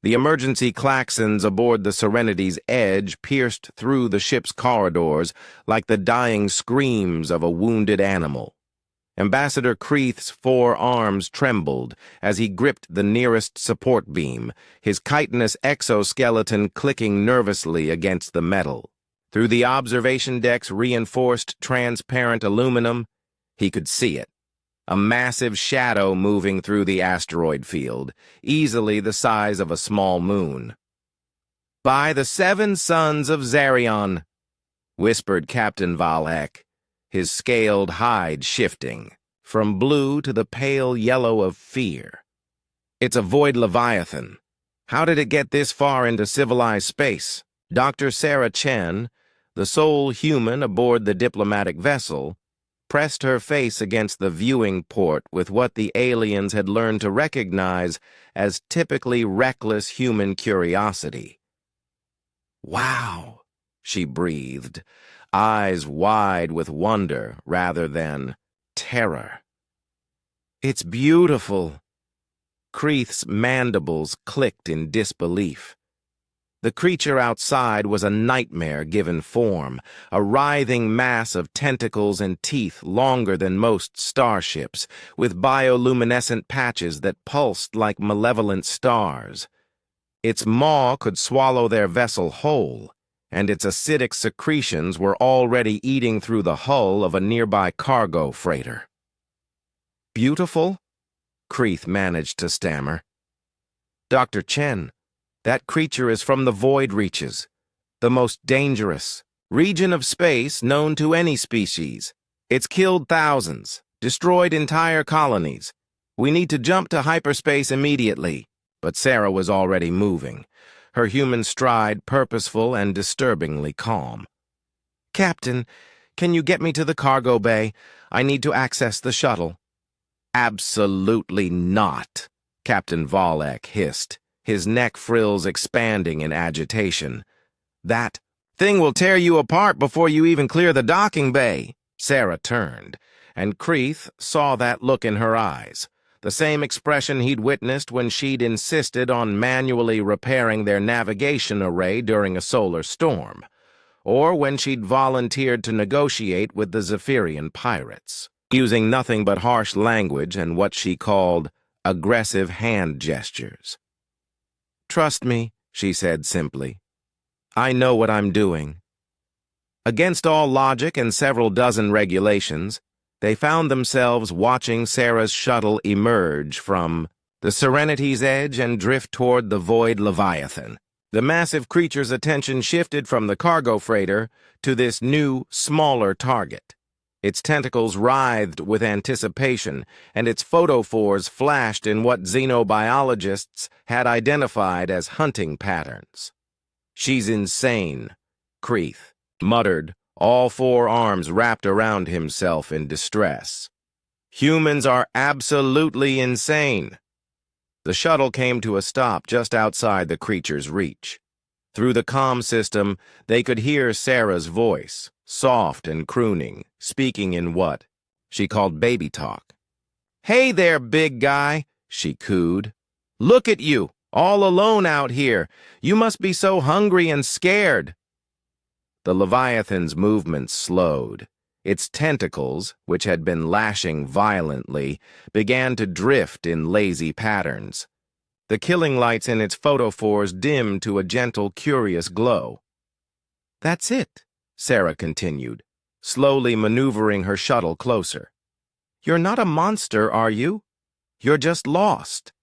The emergency klaxons aboard the Serenity's Edge pierced through the ship's corridors like the dying screams of a wounded animal. Ambassador Creeth's 4 arms trembled as he gripped the nearest support beam, his chitinous exoskeleton clicking nervously against the metal. Through the observation deck's reinforced transparent aluminum, he could see it. A massive shadow moving through the asteroid field, easily the size of a small moon. "By the 7 sons of Zarion," whispered Captain Valhek, his scaled hide shifting, from blue to the pale yellow of fear. "It's a void leviathan. How did it get this far into civilized space?" Dr. Sarah Chen, the sole human aboard the diplomatic vessel, pressed her face against the viewing port with what the aliens had learned to recognize as typically reckless human curiosity. "Wow," she breathed, eyes wide with wonder rather than terror. "It's beautiful." Creeth's mandibles clicked in disbelief. The creature outside was a nightmare given form, a writhing mass of tentacles and teeth longer than most starships, with bioluminescent patches that pulsed like malevolent stars. Its maw could swallow their vessel whole, and its acidic secretions were already eating through the hull of a nearby cargo freighter. "Beautiful?" Creeth managed to stammer. "Dr. Chen, that creature is from the void reaches, the most dangerous region of space known to any species. It's killed thousands, destroyed entire colonies. We need to jump to hyperspace immediately." But Sarah was already moving, her human stride purposeful and disturbingly calm. "Captain, can you get me to the cargo bay? I need to access the shuttle." "Absolutely not," Captain Valhek hissed, his neck frills expanding in agitation. "That thing will tear you apart before you even clear the docking bay." Sarah turned, and Creeth saw that look in her eyes, the same expression he'd witnessed when she'd insisted on manually repairing their navigation array during a solar storm, or when she'd volunteered to negotiate with the Zephyrian pirates, using nothing but harsh language and what she called aggressive hand gestures. "Trust me," she said simply. "I know what I'm doing." Against all logic and several dozen regulations, they found themselves watching Sarah's shuttle emerge from the Serenity's Edge and drift toward the void leviathan. The massive creature's attention shifted from the cargo freighter to this new, smaller target. Its tentacles writhed with anticipation, and its photophores flashed in what xenobiologists had identified as hunting patterns. "She's insane," Creeth muttered, all 4 arms wrapped around himself in distress. "Humans are absolutely insane." The shuttle came to a stop just outside the creature's reach. Through the comm system, they could hear Sarah's voice, soft and crooning, speaking in what she called baby talk. "Hey there, big guy," she cooed. "Look at you, all alone out here. You must be so hungry and scared." The Leviathan's movements slowed. Its tentacles, which had been lashing violently, began to drift in lazy patterns. The killing lights in its photophores dimmed to a gentle, curious glow. "That's it," Sarah continued, slowly maneuvering her shuttle closer. "You're not a monster, are you? You're just lost.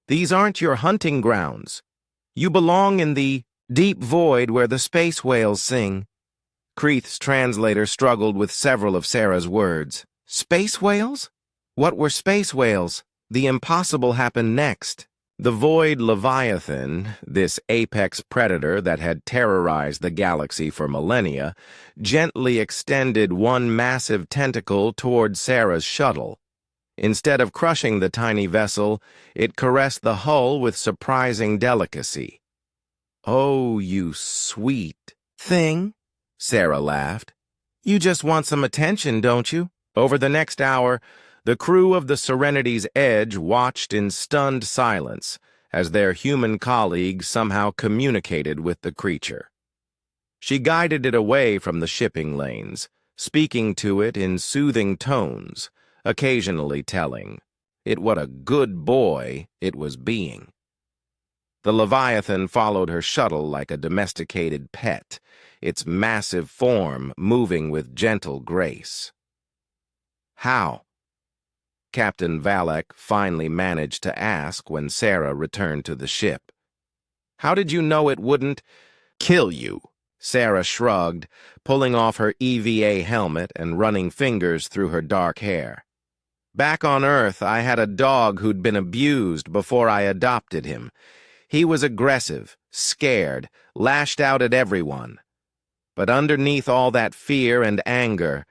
These aren't your hunting grounds. You belong in the deep void where the space whales sing." Creeth's translator struggled with several of Sarah's words. "Space whales? What were space whales?" The impossible happened next. The void leviathan, this apex predator that had terrorized the galaxy for millennia, gently extended one massive tentacle toward Sarah's shuttle. Instead of crushing the tiny vessel, it caressed the hull with surprising delicacy. "Oh, you sweet thing," Sarah laughed. "You just want some attention, don't you?" Over the next hour, the crew of the Serenity's Edge watched in stunned silence as their human colleagues somehow communicated with the creature. She guided it away from the shipping lanes, speaking to it in soothing tones, occasionally telling it what a good boy it was being. The Leviathan followed her shuttle like a domesticated pet, its massive form moving with gentle grace. How? Captain Valek finally managed to ask when Sarah returned to the ship. How did you know it wouldn't kill you? Sarah shrugged, pulling off her EVA helmet and running fingers through her dark hair. Back on Earth, I had a dog who'd been abused before I adopted him. He was aggressive, scared, lashed out at everyone. But underneath all that fear and anger,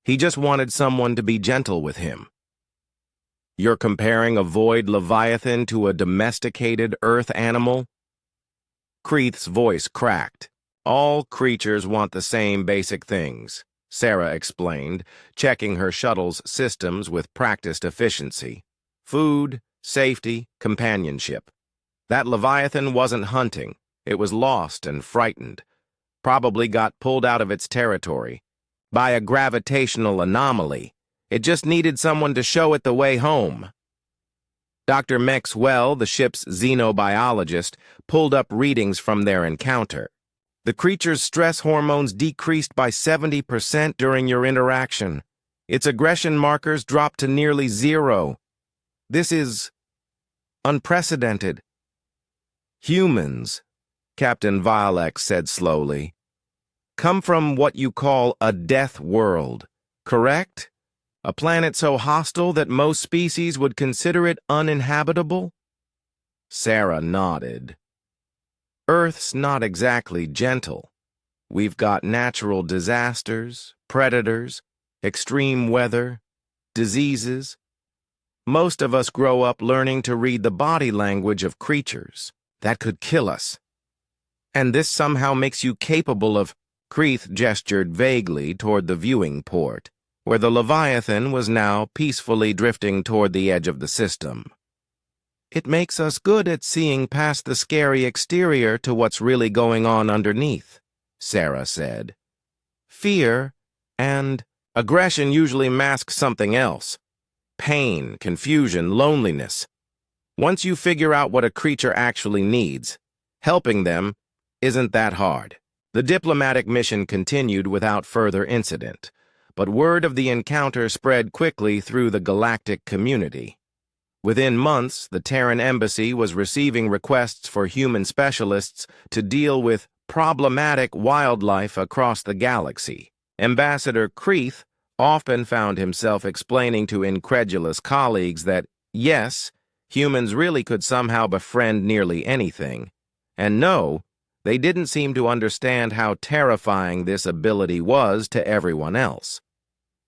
he just wanted someone to be gentle with him. You're comparing a void Leviathan to a domesticated Earth animal? Kreeth's voice cracked. All creatures want the same basic things, Sarah explained, checking her shuttle's systems with practiced efficiency. Food, safety, companionship. That Leviathan wasn't hunting. It was lost and frightened. Probably got pulled out of its territory. By a gravitational anomaly. It just needed someone to show it the way home. Dr. Maxwell, the ship's xenobiologist, pulled up readings from their encounter. The creature's stress hormones decreased by 70% during your interaction. Its aggression markers dropped to nearly zero. This is unprecedented. Humans, Captain Valek said slowly, come from what you call a death world, correct? A planet so hostile that most species would consider it uninhabitable? Sarah nodded. Earth's not exactly gentle. We've got natural disasters, predators, extreme weather, diseases. Most of us grow up learning to read the body language of creatures that could kill us. And this somehow makes you capable of... Kreeth gestured vaguely toward the viewing port, where the Leviathan was now peacefully drifting toward the edge of the system. It makes us good at seeing past the scary exterior to what's really going on underneath, Sarah said. Fear and aggression usually mask something else. Pain, confusion, loneliness. Once you figure out what a creature actually needs, helping them isn't that hard. The diplomatic mission continued without further incident, but word of the encounter spread quickly through the galactic community. Within months, the Terran embassy was receiving requests for human specialists to deal with problematic wildlife across the galaxy. Ambassador Kreeth often found himself explaining to incredulous colleagues that, yes, humans really could somehow befriend nearly anything, and no, they didn't seem to understand how terrifying this ability was to everyone else.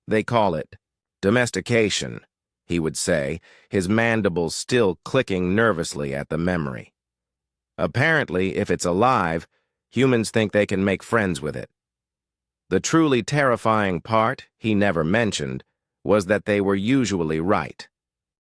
They call it domestication, he would say, his mandibles still clicking nervously at the memory. Apparently, if it's alive, humans think they can make friends with it. The truly terrifying part, he never mentioned, was that they were usually right.